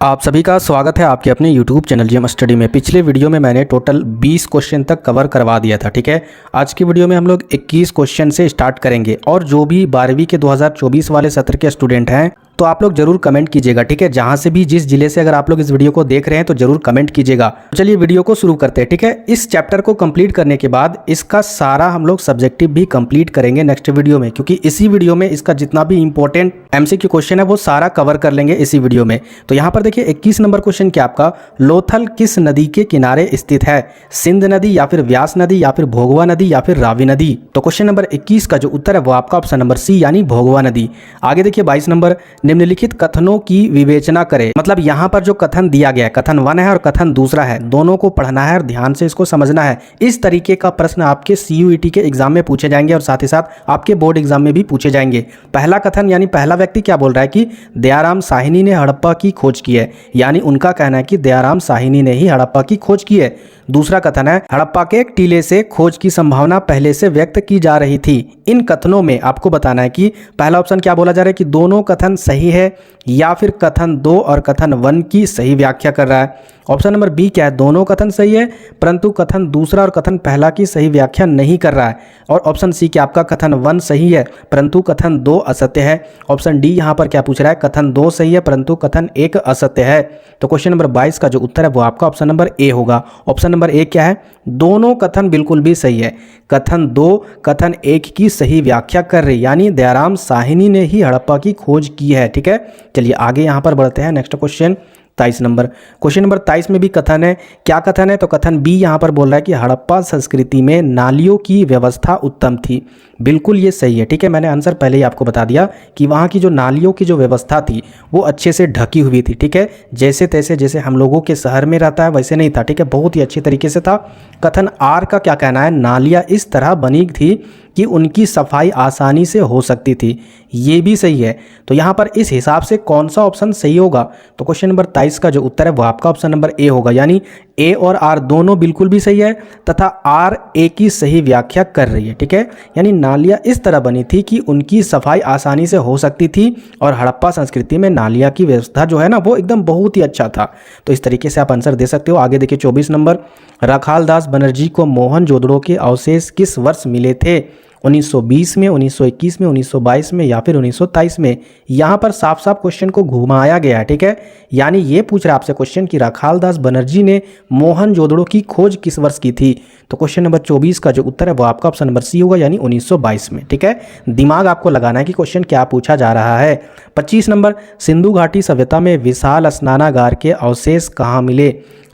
आप सभी का स्वागत है आपके अपने YouTube चैनल जीएम स्टडी में। पिछले वीडियो में मैंने टोटल 20 क्वेश्चन तक कवर करवा दिया था, ठीक है। आज की वीडियो में हम लोग 21 क्वेश्चन से स्टार्ट करेंगे और जो भी 12वीं के 2024 वाले सत्र के स्टूडेंट हैं तो आप लोग जरूर कमेंट कीजिएगा, ठीक है। जहां से भी जिस जिले से अगर आप लोग इस वीडियो को देख रहे हैं तो जरूर कमेंट कीजिएगा। तो चलिए वीडियो को शुरू करते हैं, ठीक है। इस चैप्टर को कंप्लीट करने के बाद इसका सारा हम लोग सब्जेक्टिव भी कंप्लीट करेंगे नेक्स्ट वीडियो में, क्योंकि इसी वीडियो में इसका जितना भी इंपॉर्टेंट एमसीक्यू क्वेश्चन है वो सारा कवर कर लेंगे इसी वीडियो में। तो यहाँ पर देखिए 21 नंबर क्वेश्चन क्या आपका, लोथल किस नदी के किनारे स्थित है? सिंध नदी या फिर व्यास नदी या फिर भोगवा नदी या फिर रावी नदी? तो क्वेश्चन नंबर 21 का जो उत्तर है वो आपका ऑप्शन नंबर सी यानी भोगवा नदी। आगे देखिए 22 नंबर, निम्नलिखित कथनों की विवेचना करें। मतलब यहाँ पर जो कथन दिया गया है, कथन 1 है और कथन दूसरा है, दोनों को पढ़ना है और ध्यान से इसको समझना है। इस तरीके का प्रश्न आपके CUET के एग्जाम में पूछे जाएंगे और साथ ही साथ आपके बोर्ड एग्जाम में भी पूछे जाएंगे। पहला कथन यानी पहला व्यक्ति क्या बोल रहा है कि दयाराम साहिनी ने हड़प्पा की खोज की है, यानी उनका कहना है कि दयाराम साहिनी ने ही हड़प्पा की खोज की है। दूसरा कथन है हड़प्पा के एक टीले से खोज की संभावना पहले से व्यक्त की जा रही थी। इन कथनों में आपको बताना है कि पहला ऑप्शन क्या बोला जा रहा है कि दोनों कथन सही है या फिर कथन 2 और कथन 1 की सही व्याख्या कर रहा है। ऑप्शन नंबर बी क्या है, दोनों कथन सही है परंतु कथन दूसरा और कथन पहला की सही व्याख्या नहीं कर रहा है। और ऑप्शन सी क्या आपका कथन 1 सही है परंतु कथन 2 असत्य है। ऑप्शन डी यहाँ पर क्या पूछ रहा है, कथन 2 सही है परंतु कथन 1 असत्य है। तो क्वेश्चन नंबर 22 का जो उत्तर है वो आपका ऑप्शन नंबर ए होगा। ऑप्शन नंबर ए क्या है, दोनों कथन बिल्कुल भी सही है। कथन 2 कथन 1 की सही व्याख्या कर रही, यानी दयाराम साहिनी ने ही हड़प्पा की खोज की है, ठीक है। चलिए आगे यहाँ पर बढ़ते हैं। Next question 23 number, question number 23 में भी कथन है। क्या कथन है, तो कथन बी यहाँ पर बोल रहा है कि हड़प्पा संस्कृति में नालियों की व्यवस्था उत्तम थी। बिल्कुल ये सही है, ठीक है। मैंने आंसर पहले ही आपको बता दिया कि वहाँ की जो नालियों की जो व्यवस्था थी वो अच्छे से ढकी हुई थी, ठीक है। जैसे तैसे जैसे हम लोगों के शहर में रहता है वैसे नहीं था, ठीक है। बहुत ही अच्छी तरीके से था। कथन आर का क्या कहना है, नालियाँ इस तरह बनी थी कि उनकी सफाई आसानी से हो सकती थी। ये भी सही है। तो यहाँ पर इस हिसाब से कौन सा ऑप्शन सही होगा, तो क्वेश्चन नंबर 23 का जो उत्तर है वो आपका ऑप्शन नंबर ए होगा, यानी ए और आर दोनों बिल्कुल भी सही है तथा आर ए की सही व्याख्या कर रही है, ठीक है। यानी नालियाँ इस तरह बनी थी कि उनकी सफाई आसानी से हो सकती थी और हड़प्पा संस्कृति में नालियाँ की व्यवस्था जो है ना वो एकदम बहुत ही अच्छा था। तो इस तरीके से आप आंसर दे सकते हो। आगे देखिए 24 नंबर, राखालदास बनर्जी को मोहनजोदड़ो के अवशेष किस वर्ष मिले थे? 1920 में, 1921 में, 1922 में या फिर 1923 में? यहाँ पर साफ साफ क्वेश्चन को घुमाया गया है, ठीक है। यानी ये पूछ रहा है आपसे क्वेश्चन कि राखालदास बनर्जी ने मोहनजोदड़ो की खोज किस वर्ष की थी? तो क्वेश्चन नंबर 24 का जो उत्तर है वो आपका ऑप्शन नंबर सी होगा, यानी 1922 में, ठीक है। दिमाग आपको लगाना है कि क्वेश्चन क्या पूछा जा रहा है। 25 नंबर, सिंधु घाटी सभ्यता में विशाल स्नानागार के अवशेष कहाँ मिले?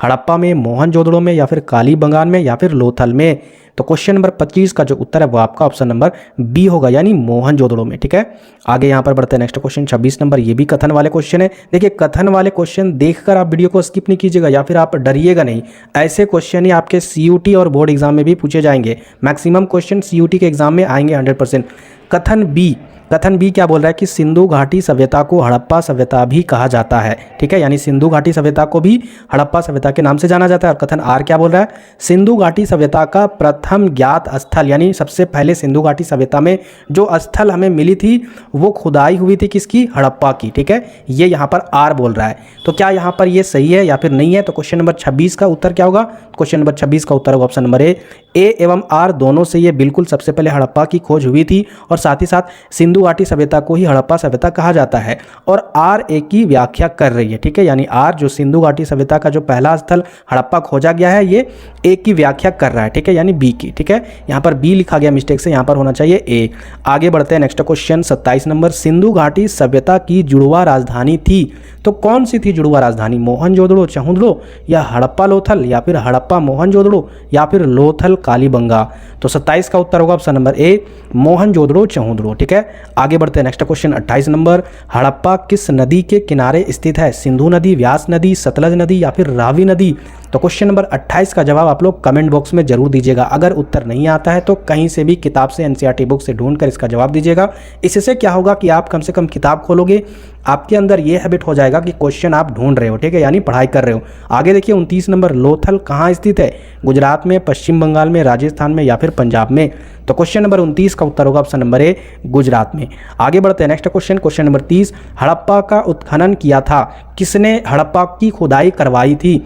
हड़प्पा में, मोहनजोदड़ो में या फिर कालीबंगान में या फिर लोथल में? तो क्वेश्चन नंबर 25 का जो उत्तर है वो आपका ऑप्शन नंबर बी होगा, यानी मोहनजोदड़ो में, ठीक है। आगे यहाँ पर बढ़ते हैं। नेक्स्ट क्वेश्चन 26 नंबर, ये भी कथन वाले क्वेश्चन है। देखिए कथन वाले क्वेश्चन देखकर आप वीडियो को स्किप नहीं कीजिएगा या फिर आप डरिएगा नहीं। ऐसे क्वेश्चन ही आपके CUT और बोर्ड एग्जाम में भी पूछे जाएंगे। मैक्सिमम क्वेश्चन CUT के एग्जाम में आएंगे 100%। कथन बी क्या बोल रहा है कि सिंधु घाटी सभ्यता को हड़प्पा सभ्यता भी कहा जाता है, ठीक है। यानी सिंधु घाटी सभ्यता को भी हड़प्पा सभ्यता के नाम से जाना जाता है। और कथन आर क्या बोल रहा है, सिंधु घाटी सभ्यता का प्रथम ज्ञात स्थल, यानी सबसे पहले सिंधु घाटी सभ्यता में जो स्थल हमें मिली थी वो खुदाई हुई थी किसकी, हड़प्पा की, ठीक है। ये यहाँ पर आर बोल रहा है। तो क्या यहाँ पर ये सही है या फिर नहीं है? तो क्वेश्चन नंबर 26 का उत्तर क्या होगा? क्वेश्चन नंबर 26 का उत्तर होगा ऑप्शन नंबर ए एवं आर दोनों से ये बिल्कुल सबसे पहले हड़प्पा की खोज हुई थी और साथ ही साथ सिंधु घाटी सभ्यता को ही हड़प्पा सभ्यता कहा जाता है। और आर ए की व्याख्या कर रही है, ठीक है। यानी आर जो सिंधु घाटी सभ्यता का जो पहला स्थल हड़प्पा खोजा गया है ये ए की व्याख्या कर रहा है, ठीक है, यानी बी की, ठीक है। यहाँ पर बी लिखा गया मिस्टेक से, यहाँ पर होना चाहिए ए। आगे बढ़ते हैं। नेक्स्ट क्वेश्चन 27 नंबर, सिंधु घाटी सभ्यता की जुड़वा राजधानी थी, तो कौन सी थी जुड़वा राजधानी? मोहनजोदड़ो चहुंदड़ो या हड़प्पा लोथल या फिर हड़प्पा मोहनजोदड़ो या फिर लोथल कालीबंगा? तो 27 का उत्तर होगा ऑप्शन नंबर ए मोहनजोदड़ो चहुंदड़ो, ठीक है। आगे बढ़ते हैं। नेक्स्ट क्वेश्चन 28 नंबर, हड़प्पा किस नदी के किनारे स्थित है? सिंधु नदी, व्यास नदी, सतलज नदी या फिर रावी नदी? तो क्वेश्चन नंबर 28 का जवाब आप लोग कमेंट बॉक्स में जरूर दीजिएगा। अगर उत्तर नहीं आता है तो कहीं से भी किताब से एनसीईआरटी बुक से ढूंढकर इसका जवाब दीजिएगा। इससे क्या होगा कि आप कम से कम किताब खोलोगे, आपके अंदर ये हैबिट हो जाएगा कि क्वेश्चन आप ढूंढ रहे हो, ठीक है, यानी पढ़ाई कर रहे हो। आगे देखिए 29 नंबर, लोथल कहाँ स्थित है? गुजरात में, पश्चिम बंगाल में, राजस्थान में या फिर पंजाब में? तो क्वेश्चन नंबर 29 का उत्तर होगा ऑप्शन नंबर ए, गुजरात में। आगे बढ़ते हैं next question, question number 30, Harappa का उत्खनन किया था किसने? हड़प्पा की खुदाई करवाई थी।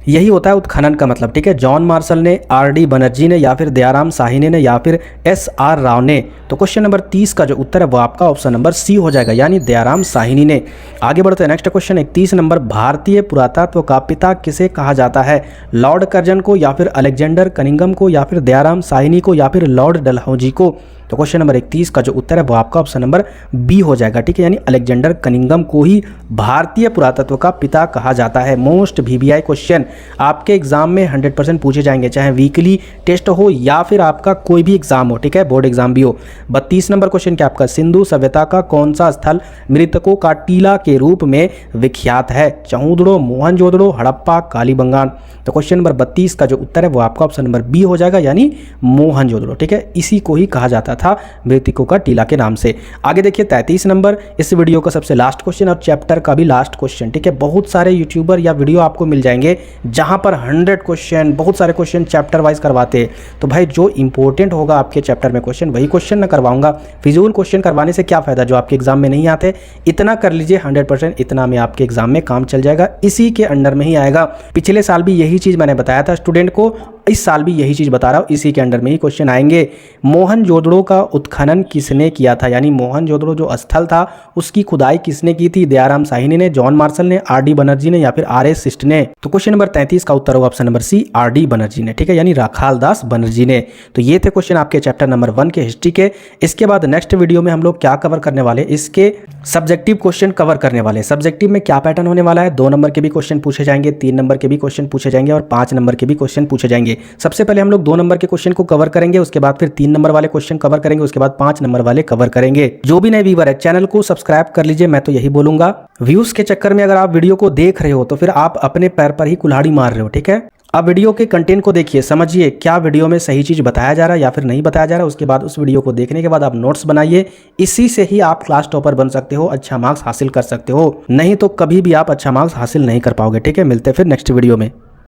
यही होता है उत्खनन का मतलब, ठीक है। जॉन मार्शल ने, आर.डी. बनर्जी ने या फिर दयाराम साहनी ने या फिर एस.आर. राव ने? तो क्वेश्चन नंबर 30 का जो उत्तर है वो आपका ऑप्शन नंबर सी हो जाएगा, यानी दयाराम साहनी ने। आगे बढ़ते हैं नेक्स्ट क्वेश्चन 31 नंबर, भारतीय पुरातत्व का पिता किसे कहा जाता है? लॉर्ड कर्जन को या फिर अलेक्जेंडर कनिंघम को या फिर दयाराम साहनी को या फिर लॉर्ड डलहौजी को? तो क्वेश्चन नंबर 31 का जो उत्तर है वो आपका ऑप्शन नंबर बी हो जाएगा, ठीक है, यानी अलेक्जेंडर कनिंघम को ही भारतीय पुरातत्व का पिता कहा जाता है। मोस्ट वीवीआई क्वेश्चन आपके एग्जाम में 100% पूछे जाएंगे, चाहे वीकली टेस्ट हो या फिर आपका कोई भी एग्जाम हो, ठीक है, बोर्ड एग्जाम भी हो। 32 नंबर क्वेश्चन क्या आपका, सिंधु सभ्यता का कौन सा स्थल मृतकों का टीला के रूप में विख्यात है? चौदड़ो, मोहनजोदड़ो, हड़प्पा, कालीबंगान? तो क्वेश्चन नंबर 32 का जो उत्तर है वो आपका ऑप्शन नंबर बी हो जाएगा, यानी मोहनजोदड़ो, ठीक है, इसी को ही कहा जाता था मृतकों का टीला के नाम से। आगे देखिए 33 नंबर, इस वीडियो का सबसे लास्ट क्वेश्चन और चैप्टर का भी लास्ट क्वेश्चन, ठीक है। बहुत सारे यूट्यूबर या वीडियो आपको मिल जाएंगे जहां पर 100 क्वेश्चन, बहुत सारे क्वेश्चन चैप्टर वाइज करवाते हैं। तो भाई जो इंपॉर्टेंट होगा आपके चैप्टर में क्वेश्चन, वही क्वेश्चन ना करवाऊंगा। फिजूल क्वेश्चन करवाने से क्या फायदा जो आपके एग्जाम में नहीं आते। इतना कर लीजिए 100%, इतना में आपके एग्जाम में काम चल जाएगा, इसी के अंडर में ही आएगा। पिछले साल भी यही चीज मैंने बताया था स्टूडेंट को, इस साल भी यही चीज बता रहा हूं, इसी के अंडर में ही क्वेश्चन आएंगे। मोहनजोदड़ो का उत्खनन किसने किया था? यानी मोहनजोदड़ो जो स्थल था उसकी खुदाई किसने की थी? दयाराम साहनी ने, जॉन मार्शल ने, आर.डी. बनर्जी ने या फिर आर.एस. सिस्ट ने? तो क्वेश्चन नंबर 33 का उत्तर होगा option number C, R D. Banerjee ने, ठीक है, यानी राखाल दास बनर्जी ने। तो ये थे क्वेश्चन आपके चैप्टर नंबर 1 के हिस्ट्री के। इसके बाद नेक्स्ट वीडियो में हम लोग क्या कवर करने वाले, इसके सब्जेक्टिव क्वेश्चन कवर करने वाले। सब्जेक्टिव में क्या पैटर्न होने वाला है? 2 नंबर के भी क्वेश्चन पूछे जाएंगे, 3 नंबर के भी क्वेश्चन पूछे जाएंगे और 5 नंबर के भी क्वेश्चन पूछे जाएंगे। सबसे पहले हम लोग 2 नंबर के क्वेश्चन को कवर करेंगे, उसके बाद फिर 3 नंबर वाले क्वेश्चन कवर करेंगे, उसके बाद 5 नंबर वाले कवर करेंगे। जो भी नए व्यूअर है चैनल को सब्सक्राइब कर लीजिए, मैं तो यही बोलूंगा। व्यूज के चक्कर में अगर आप वीडियो को देख रहे हो तो फिर आप अपने पैर पर ही कुल्हाड़ी मार रहे हो, ठीक है। अब वीडियो के कंटेंट को देखिए, समझिए क्या वीडियो में सही चीज बताया जा रहा है या फिर नहीं बताया जा रहा है। उसके बाद उस वीडियो को देखने के बाद आप नोट्स बनाइए, इसी से ही आप क्लास टॉपर बन सकते हो, अच्छा मार्क्स हासिल कर सकते हो। नहीं तो कभी भी आप अच्छा मार्क्स हासिल नहीं कर पाओगे, ठीक है। मिलते हैं फिर नेक्स्ट वीडियो में।